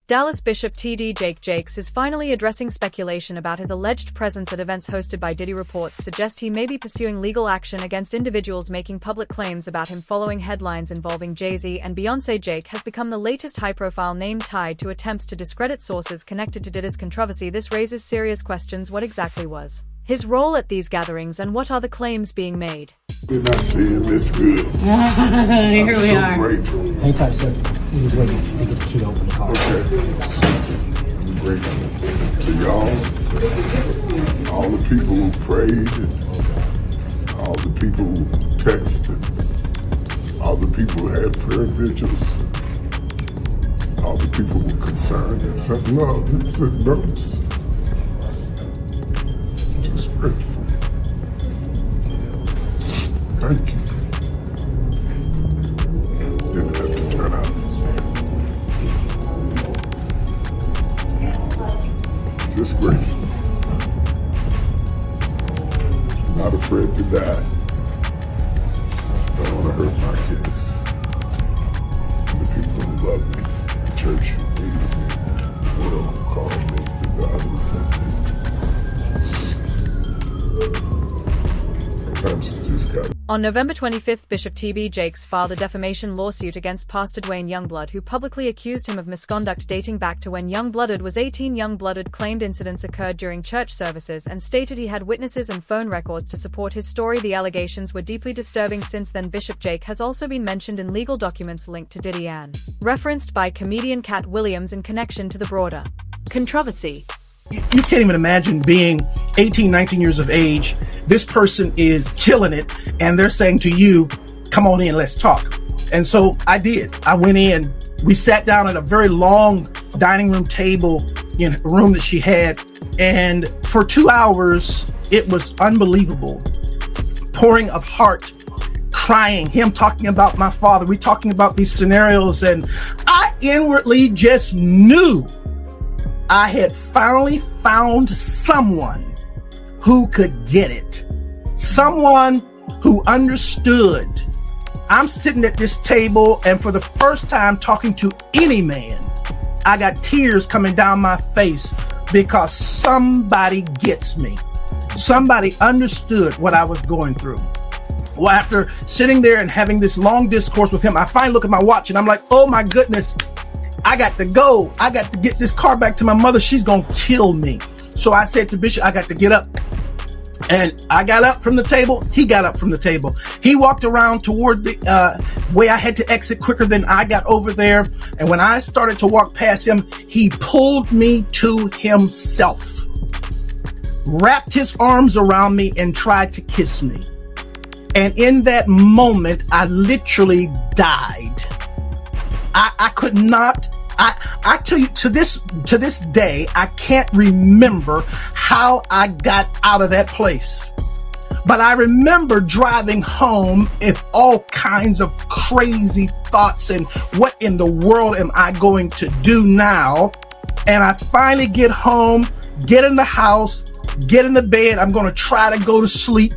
Dallas Bishop T.D. Jake Jakes is finally addressing speculation about his alleged presence at events hosted by Diddy. Reports suggest he may be pursuing legal action against individuals making public claims about him following headlines involving Jay-Z and Beyoncé. Jake has become the latest high-profile name tied to attempts to discredit sources connected to Diddy's controversy. This raises serious questions. What exactly was his role at these gatherings, and what are the claims being made? You're not seeing this good. Here we are. Grateful. Hang tight, sir. He was waiting to get the key to open the car. Okay. I'm grateful to y'all, all the people who prayed, all the people who texted, all the people who had prayer vigils, all the people who were concerned and sent love and sent notes. Just grateful. Thank you. Didn't have to turn out this way. Just grateful. Not afraid to die. Don't want to hurt my kids. And the people who love me, the church who needs me, the world who called me, the God who sent me. Sometimes you just gotta. On November 25, Bishop T.D. Jakes filed a defamation lawsuit against Pastor Dwayne Youngblood, who publicly accused him of misconduct dating back to when Youngblooded was 18. Youngblooded claimed incidents occurred during church services and stated he had witnesses and phone records to support his story. The allegations were deeply disturbing. Since then, Bishop Jake has also been mentioned in legal documents linked to Diddy and referenced by comedian Cat Williams in connection to the broader controversy. You can't even imagine being 18, 19 years of age. This person is killing it, and they're saying to you, come on in, let's talk. And so I did. I went in. We sat down at a very long dining room table in a room that she had, and for 2 hours, it was unbelievable. Pouring of heart, crying, him talking about my father, we talking about these scenarios, and I inwardly just knew I had finally found someone who could get it. Someone who understood. I'm sitting at this table, and for the first time talking to any man, I got tears coming down my face because somebody gets me. Somebody understood what I was going through. Well, after sitting there and having this long discourse with him, I finally look at my watch and I'm like, oh my goodness, I got to go. I got to get this car back to my mother. She's going to kill me. So I said to Bishop, I got to get up. And I got up from the table. He got up from the table. He walked around toward the way I had to exit quicker than I got over there. And when I started to walk past him, he pulled me to himself, wrapped his arms around me and tried to kiss me. And in that moment, I literally died. I could not. I tell you, to this day, I can't remember how I got out of that place. But I remember driving home with all kinds of crazy thoughts and what in the world am I going to do now? And I finally get home, get in the house, get in the bed. I'm going to try to go to sleep.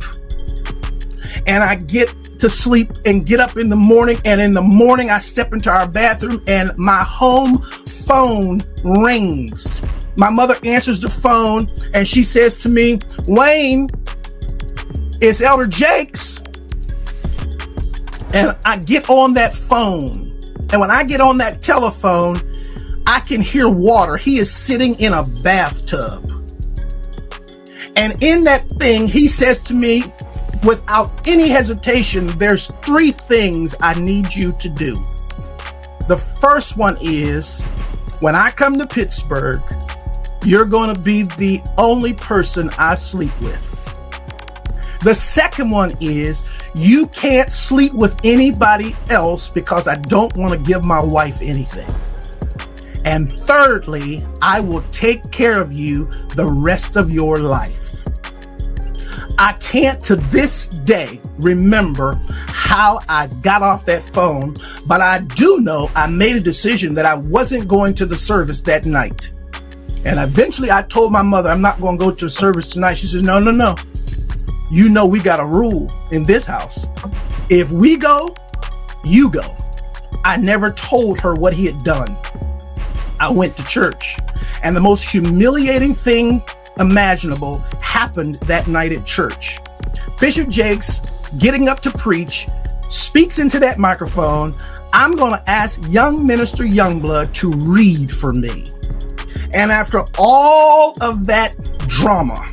And I get to sleep and get up in the morning, and in the morning I step into our bathroom and my home phone rings. My mother answers the phone and she says to me, Wayne, it's Elder Jakes. And I get on that phone, and when I get on that telephone, I can hear water. He is sitting in a bathtub, and in that thing he says to me, without any hesitation, there's 3 things I need you to do. The first one is, when I come to Pittsburgh, you're going to be the only person I sleep with. The second one is, you can't sleep with anybody else because I don't want to give my wife anything. And thirdly, I will take care of you the rest of your life. I can't to this day remember how I got off that phone, but I do know I made a decision that I wasn't going to the service that night. And eventually I told my mother, I'm not going to go to the service tonight. She says, no. You know, we got a rule in this house. If we go, you go. I never told her what he had done. I went to church. And the most humiliating thing imaginable happened that night at church. Bishop Jakes, getting up to preach, speaks into that microphone. I'm going to ask young minister Youngblood to read for me. And after all of that drama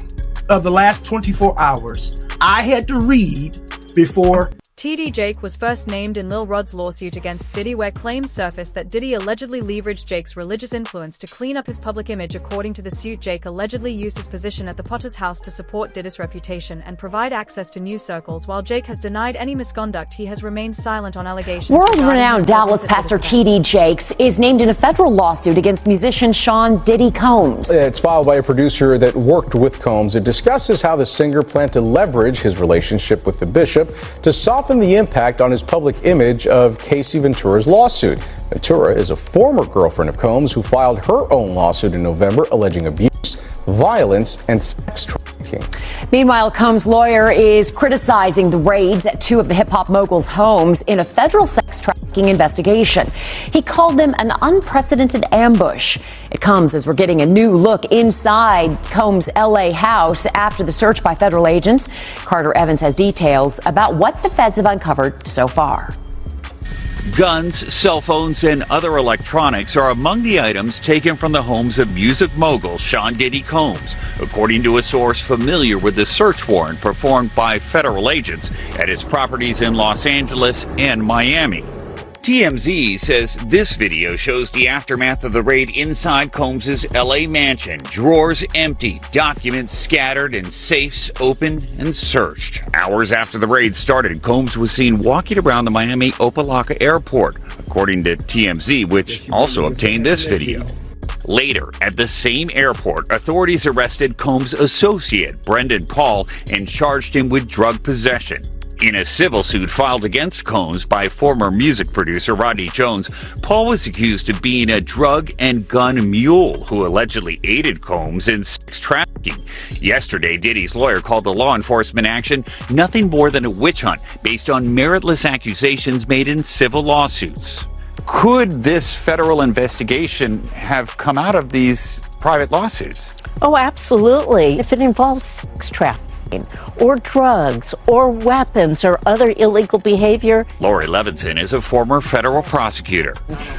of the last 24 hours, I had to read before TD Jake was first named in Lil Rod's lawsuit against Diddy, where claims surfaced that Diddy allegedly leveraged Jake's religious influence to clean up his public image. According to the suit, Jake allegedly used his position at the Potter's house to support Diddy's reputation and provide access to news circles. While Jake has denied any misconduct, he has remained silent on allegations. World-renowned Dallas pastor TD Jakes is named in a federal lawsuit against musician Sean Diddy Combs. It's filed by a producer that worked with Combs. It discusses how the singer planned to leverage his relationship with the bishop to soften the impact on his public image of Casey Ventura's lawsuit. Ventura is a former girlfriend of Combs who filed her own lawsuit in November alleging abuse, violence, and sex trafficking. Meanwhile, Combs' lawyer is criticizing the raids at two of the hip-hop mogul's homes in a federal sex trafficking investigation. He called them an unprecedented ambush. It comes as we're getting a new look inside Combs' L.A. house after the search by federal agents. Carter Evans has details about what the feds have uncovered so far. Guns, cell phones, and other electronics are among the items taken from the homes of music mogul Sean Diddy Combs, according to a source familiar with the search warrant performed by federal agents at his properties in Los Angeles and Miami. TMZ says this video shows the aftermath of the raid inside Combs' LA mansion. Drawers empty, documents scattered, and safes opened and searched. Hours after the raid started, Combs was seen walking around the Miami Opa-locka airport, according to TMZ, which also obtained this video. Later, at the same airport, authorities arrested Combs' associate, Brendan Paul, and charged him with drug possession. In a civil suit filed against Combs by former music producer Rodney Jones, Paul was accused of being a drug and gun mule who allegedly aided Combs in sex trafficking. Yesterday, Diddy's lawyer called the law enforcement action nothing more than a witch hunt based on meritless accusations made in civil lawsuits. Could this federal investigation have come out of these private lawsuits? Oh, absolutely. If it involves sex trafficking or drugs or weapons or other illegal behavior. Lori Levinson is a former federal prosecutor.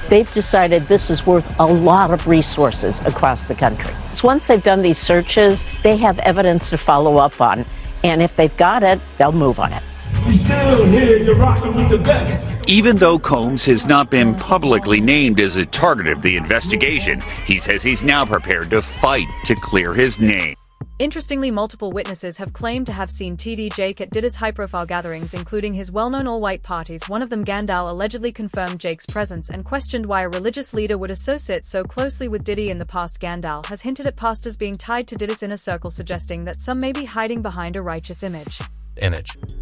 They've decided this is worth a lot of resources across the country. So once they've done these searches, they have evidence to follow up on. And if they've got it, they'll move on it. We still here, you're rocking with the best. Even though Combs has not been publicly named as a target of the investigation, he says he's now prepared to fight to clear his name. Interestingly, multiple witnesses have claimed to have seen TD Jake at Diddy's high-profile gatherings, including his well-known all-white parties. One of them, Gandalf, allegedly confirmed Jake's presence and questioned why a religious leader would associate so closely with Diddy in the past. Gandalf has hinted at pastors being tied to Diddy's inner circle, suggesting that some may be hiding behind a righteous image.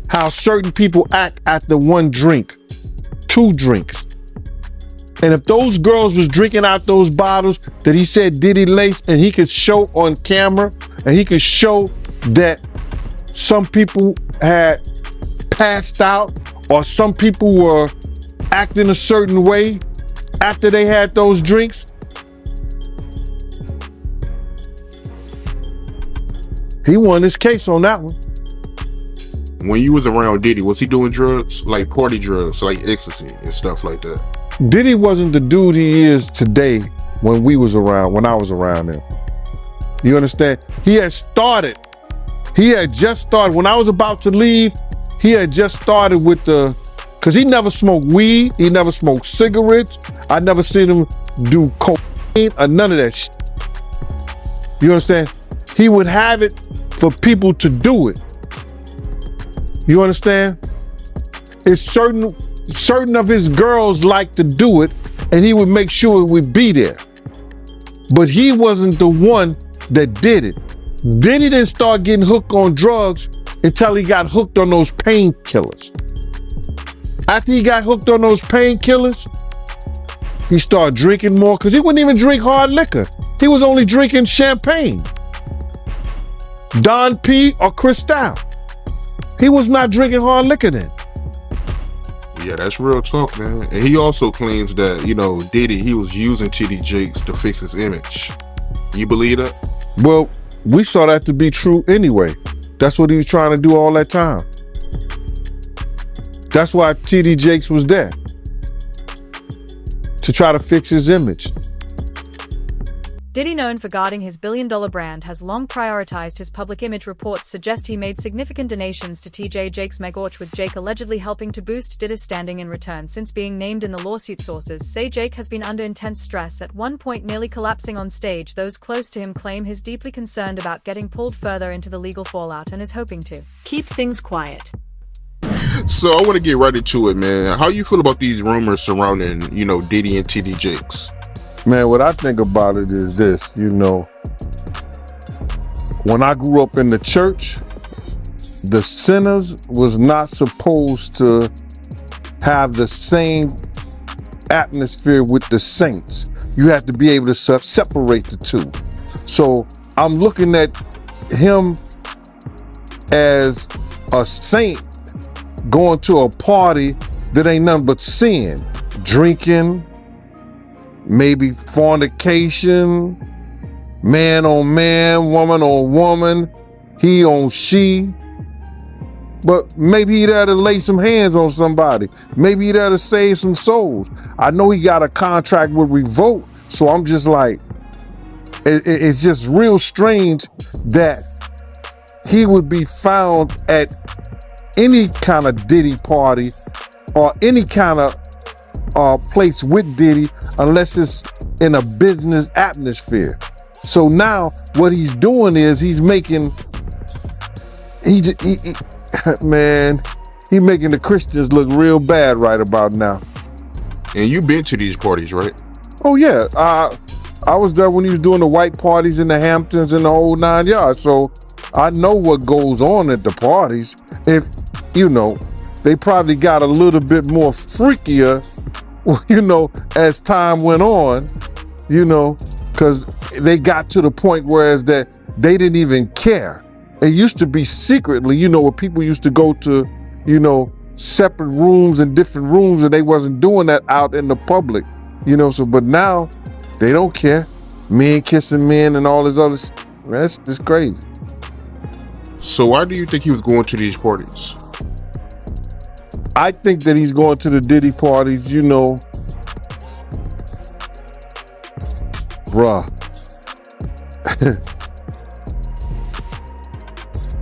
How certain people act after one drink, two drinks. And if those girls was drinking out those bottles that he said Diddy laced, and he could show on camera, and he could show that some people had passed out or some people were acting a certain way after they had those drinks, he won his case on that one. When you was around Diddy, was he doing drugs, like party drugs, like ecstasy and stuff like that? Diddy wasn't the dude he is today when I was around him. You understand? He had just started. When I was about to leave, he had just started with because he never smoked weed, he never smoked cigarettes. I never seen him do cocaine or none of that shit. You understand? He would have it for people to do it. You understand? It's certain of his girls like to do it, and he would make sure it would be there. But he wasn't the one that did it. Diddy didn't start getting hooked on drugs until he got hooked on those painkillers. After he got hooked on those painkillers, he started drinking more, because he wouldn't even drink hard liquor. He was only drinking champagne, Don P or Cristal. He was not drinking hard liquor then. Yeah, that's real talk, man. And he also claims that, you know, Diddy, he was using T.D. Jakes to fix his image. You believe that? Well, we saw that to be true anyway. That's what he was trying to do all that time. That's why T.D. Jakes was there. To try to fix his image. Diddy, known for guarding his billion-dollar brand, has long prioritized his public image. Reports suggest he made significant donations to T.J. Jakes' Megorch, with Jake allegedly helping to boost Diddy's standing in return. Since being named in the lawsuit, sources say Jake has been under intense stress, at one point nearly collapsing on stage. Those close to him claim he's deeply concerned about getting pulled further into the legal fallout and is hoping to keep things quiet. So I want to get right into it, man. How you feel about these rumors surrounding, you know, Diddy and T.D. Jakes? Man, what I think about it is this, you know, when I grew up in the church, the sinners was not supposed to have the same atmosphere with the saints. You have to be able to separate the two. So I'm looking at him as a saint going to a party that ain't nothing but sin, drinking, maybe fornication, man on man, woman on woman, he on she. But maybe he there to lay some hands on somebody. Maybe he there to save some souls. I know he got a contract with Revolt, so I'm just like, it's just real strange that he would be found at any kind of Diddy party or any kind of place with Diddy unless it's in a business atmosphere. So now what he's doing is he's making making the Christians look real bad right about now. And you've been to these parties, right? Oh yeah, I was there when he was doing the white parties in the Hamptons and the whole 9 yards. So I know what goes on at the parties. If you know, they probably got a little bit more freakier, you know, as time went on, you know, because they got to the point whereas that they didn't even care. It used to be secretly, you know, where people used to go to, you know, separate rooms and different rooms, and they wasn't doing that out in the public, you know. So, but now they don't care. Men kissing men and all this other stuff. That's just crazy. So why do you think he was going to these parties? I think that he's going to the Diddy parties, you know, bruh.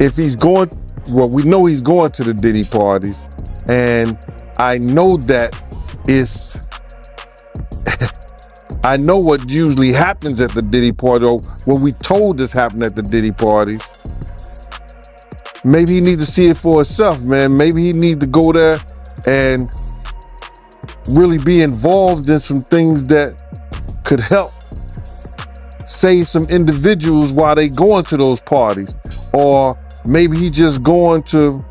If he's going, well, we know he's going to the Diddy parties, and I know that it's, I know what usually happens at the Diddy party, or what we told this happened at the Diddy parties. Maybe he need to see it for himself, man. Maybe he need to go there and really be involved in some things that could help save some individuals while they going to those parties. Or maybe he just going to,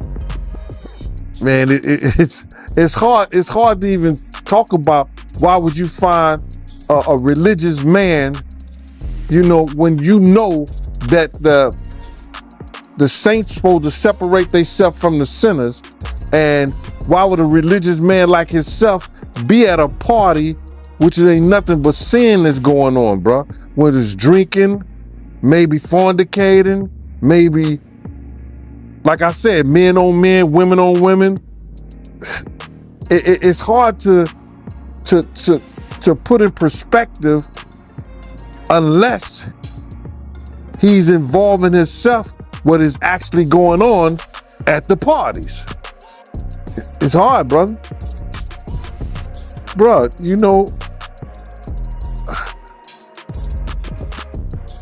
man, it's hard to even talk about. Why would you find a religious man, you know, when you know that the saints supposed to separate themselves from the sinners? And why would a religious man like himself be at a party which ain't nothing but sin that's going on, bro? Whether it's drinking, maybe fornicating, maybe, like I said, men on men, women on women. It's hard to put in perspective unless he's involving himself what is actually going on at the parties. It's hard, brother. Bruh, you know,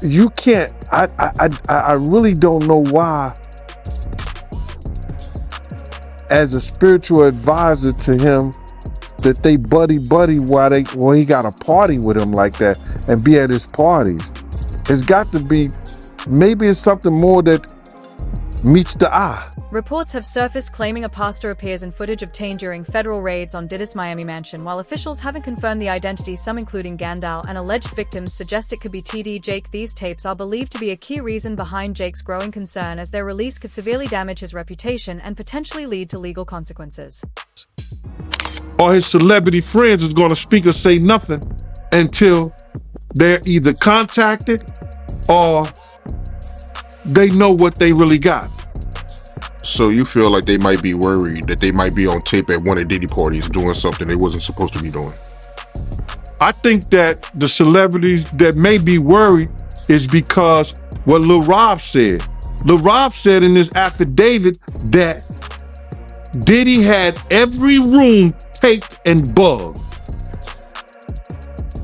you can't, I really don't know why, as a spiritual advisor to him, that they buddy while he got a party with him like that and be at his parties. It's got to be, maybe it's something more that meets the eye. Reports have surfaced claiming a pastor appears in footage obtained during federal raids on Diddy's Miami mansion. While officials haven't confirmed the identity, some including Gandal and alleged victims suggest it could be T.D. Jake. These tapes are believed to be a key reason behind Jake's growing concern, as their release could severely damage his reputation and potentially lead to legal consequences. or his celebrity friends is going to speak or say nothing until they're either contacted or they know what they really got. So you feel like they might be worried that they might be on tape at one of Diddy parties doing something they wasn't supposed to be doing? I think that the celebrities that may be worried is because what Lil Rob said. Lil Rob said in his affidavit that Diddy had every room taped and bugged.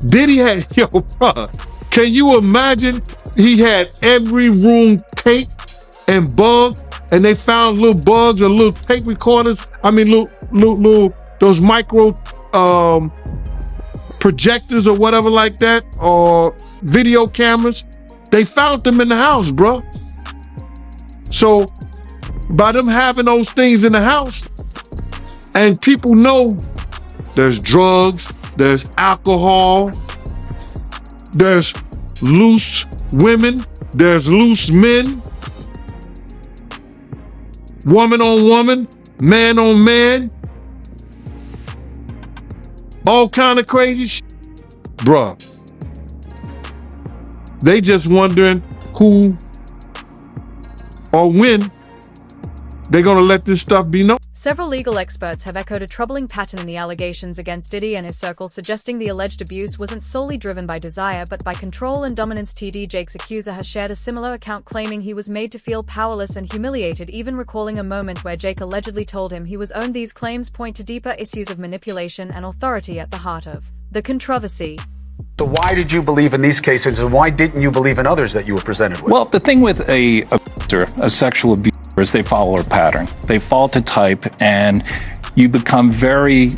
Diddy had, yo, bro, can you imagine? He had every room taped and bugged, and they found little bugs and little tape recorders. I mean, little those micro projectors or whatever like that, or video cameras. They found them in the house, bro. So by them having those things in the house, and people know there's drugs, there's alcohol, there's loose women, there's loose men, woman on woman, man on man, all kind of crazy shit. Bruh, they just wondering who or when they're gonna let this stuff be known. Several legal experts have echoed a troubling pattern in the allegations against Diddy and his circle, suggesting the alleged abuse wasn't solely driven by desire but by control and dominance. TD Jakes' accuser has shared a similar account, claiming he was made to feel powerless and humiliated, even recalling a moment where Jake allegedly told him he was owned. These claims point to deeper issues of manipulation and authority at the heart of the controversy. So why did you believe in these cases, and why didn't you believe in others that you were presented with? Well, the thing with a sexual abuser is they follow a pattern. They fall to type, and you become very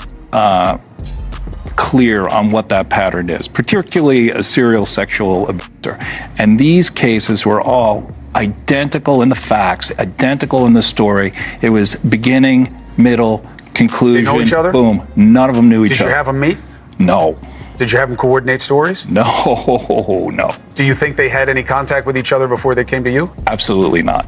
clear on what that pattern is, particularly a serial sexual abuser. And these cases were all identical in the facts, identical in the story. It was beginning, middle, conclusion. They know each other? Boom. None of them knew each other. Did you have them meet? No. Did you have them coordinate stories? No, no. Do you think they had any contact with each other before they came to you? Absolutely not.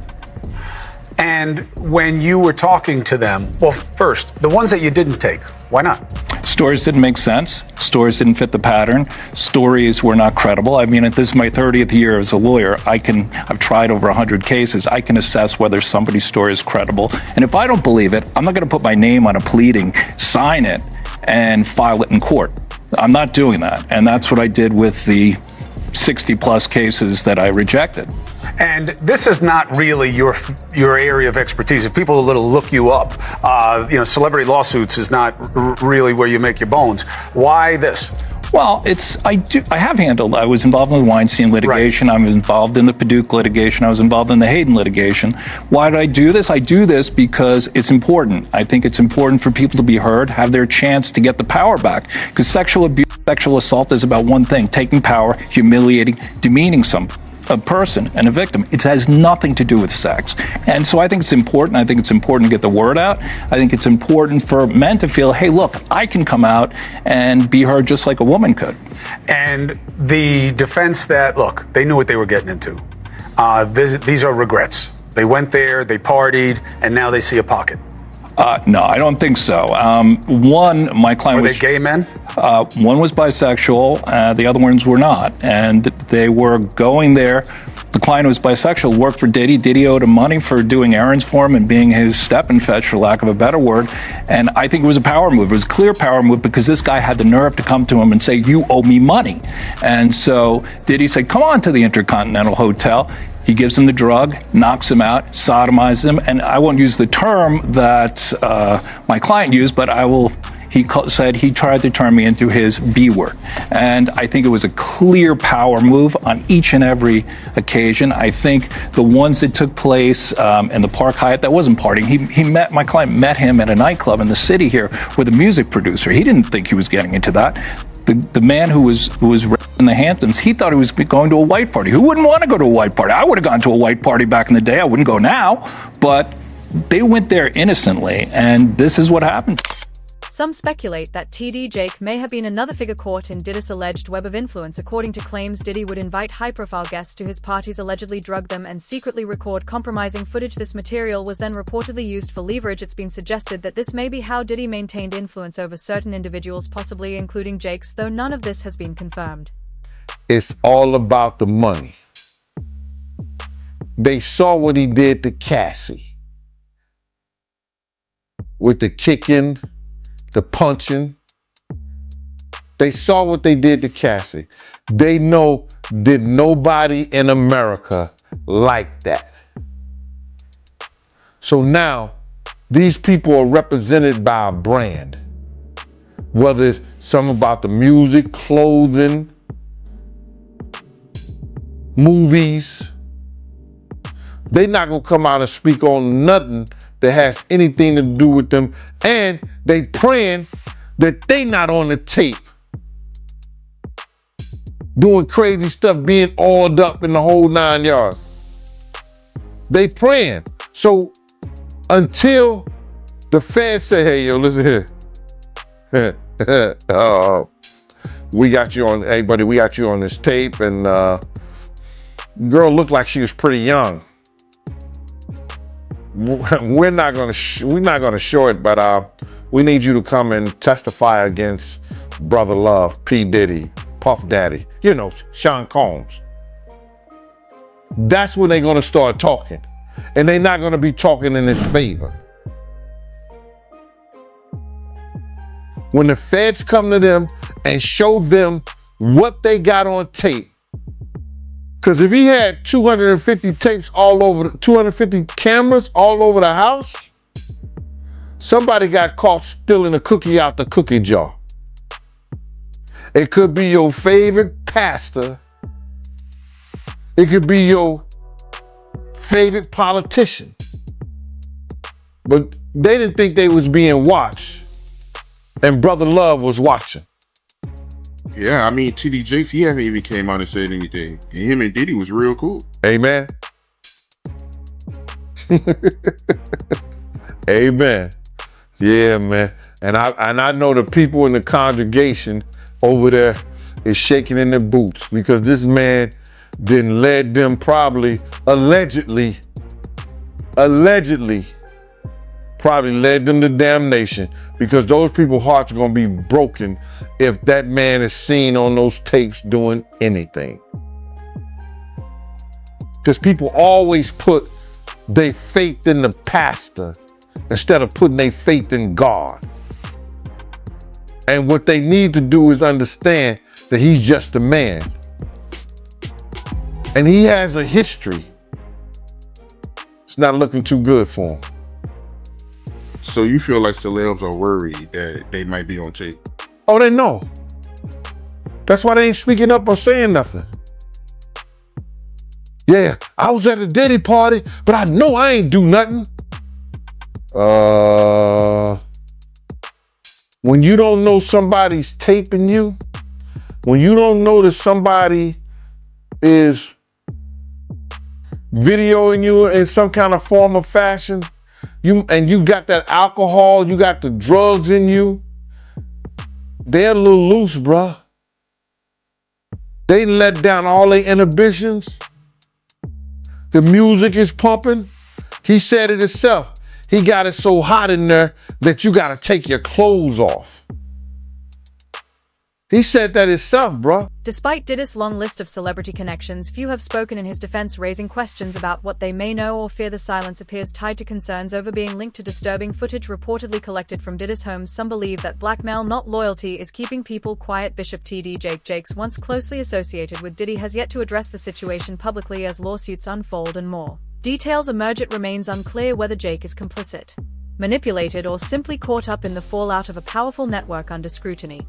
And when you were talking to them, well, first, the ones that you didn't take, why not? Stories didn't make sense. Stories didn't fit the pattern. Stories were not credible. I mean, this is my 30th year as a lawyer. I've tried over 100 cases. I can assess whether somebody's story is credible. And if I don't believe it, I'm not going to put my name on a pleading, sign it, and file it in court. I'm not doing that. And that's what I did with the 60 plus cases that I rejected. And this is not really your area of expertise. If people look you up, celebrity lawsuits is not really where you make your bones. Why this? Well, I was involved in the Weinstein litigation. Right. I was involved in the Paducah litigation. I was involved in the Hayden litigation. Why did I do this? I do this because it's important. I think it's important for people to be heard, have their chance to get the power back. Because sexual abuse, sexual assault is about one thing: taking power, humiliating, demeaning a person and a victim. It has nothing to do with sex. And so I think it's important. I think it's important to get the word out. I think it's important for men to feel, hey, look, I can come out and be heard just like a woman could. And the defense that, look, they knew what they were getting into. These are regrets. They went there, they partied, and now they see a pocket. No, I don't think so. One, my client was... Were they gay men? One was bisexual, the other ones were not. And they were going there. The client who was bisexual worked for Diddy. Diddy owed him money for doing errands for him and being his step and fetch, for lack of a better word. And I think it was a power move. It was a clear power move because this guy had the nerve to come to him and say, you owe me money. And so Diddy said, come on to the Intercontinental Hotel. He gives him the drug, knocks him out, sodomizes him, and I won't use the term that my client used, but he said he tried to turn me into his B word. And I think it was a clear power move on each and every occasion. I think the ones that took place in the Park Hyatt, that wasn't partying. My client met him at a nightclub in the city here with a music producer. He didn't think he was getting into that. The man who was in the Hamptons, he thought he was going to a white party. Who wouldn't want to go to a white party? I would have gone to a white party back in the day. I wouldn't go now. But they went there innocently, and this is what happened. Some speculate that TD Jake may have been another figure caught in Diddy's alleged web of influence. According to claims, Diddy would invite high-profile guests to his parties, allegedly drug them, and secretly record compromising footage. This material was then reportedly used for leverage. It's been suggested that this may be how Diddy maintained influence over certain individuals, possibly including Jake's, though none of this has been confirmed. It's all about the money. They saw what he did to Cassie. With the kicking, the punching. They saw what they did to Cassie. They know that nobody in America like that. So now, these people are represented by a brand. Whether it's something about the music, clothing, movies. They're not gonna come out and speak on nothing that has anything to do with them, and they praying that they not on the tape doing crazy stuff, being oiled up in the whole 9 yards. They praying. So until the feds say, hey, yo, listen here. We got you on, hey buddy, we got you on this tape, and girl looked like she was pretty young. We're not gonna show it, but we need you to come and testify against Brother Love, P. Diddy, Puff Daddy, you know, Sean Combs. That's when they're gonna start talking, and they're not gonna be talking in his favor. When the feds come to them and show them what they got on tape, because if he had 250 tapes all over, 250 cameras all over the house, somebody got caught stealing a cookie out the cookie jar. It could be your favorite pastor. It could be your favorite politician. But they didn't think they was being watched. And Brother Love was watching. Yeah, I mean, TD Jakes, he hasn't even came out and said anything. And him and Diddy was real cool. Amen. Amen. Yeah, man. And I know the people in the congregation over there is shaking in their boots because this man didn't led them probably, allegedly led them to damnation, because those people's hearts are going to be broken if that man is seen on those tapes doing anything. Because people always put their faith in the pastor instead of putting their faith in God. And what they need to do is understand that he's just a man. And he has a history. It's not looking too good for him. So you feel like celebs are worried that they might be on tape? Oh, they know. That's why they ain't speaking up or saying nothing. Yeah, I was at a Diddy party, but I know I ain't do nothing. When you don't know somebody's taping you, when you don't know that somebody is videoing you in some kind of form or fashion, you got that alcohol, you got the drugs in you, they're a little loose, bruh. They let down all their inhibitions. The music is pumping. He said it himself. He got it so hot in there that you got to take your clothes off. He said that himself, bruh. Despite Diddy's long list of celebrity connections, few have spoken in his defense, raising questions about what they may know or fear. The silence appears tied to concerns over being linked to disturbing footage reportedly collected from Diddy's homes. Some believe that blackmail, not loyalty, is keeping people quiet. Bishop TD Jakes, once closely associated with Diddy, has yet to address the situation publicly as lawsuits unfold and more details emerge. It remains unclear whether Jake is complicit, manipulated, or simply caught up in the fallout of a powerful network under scrutiny.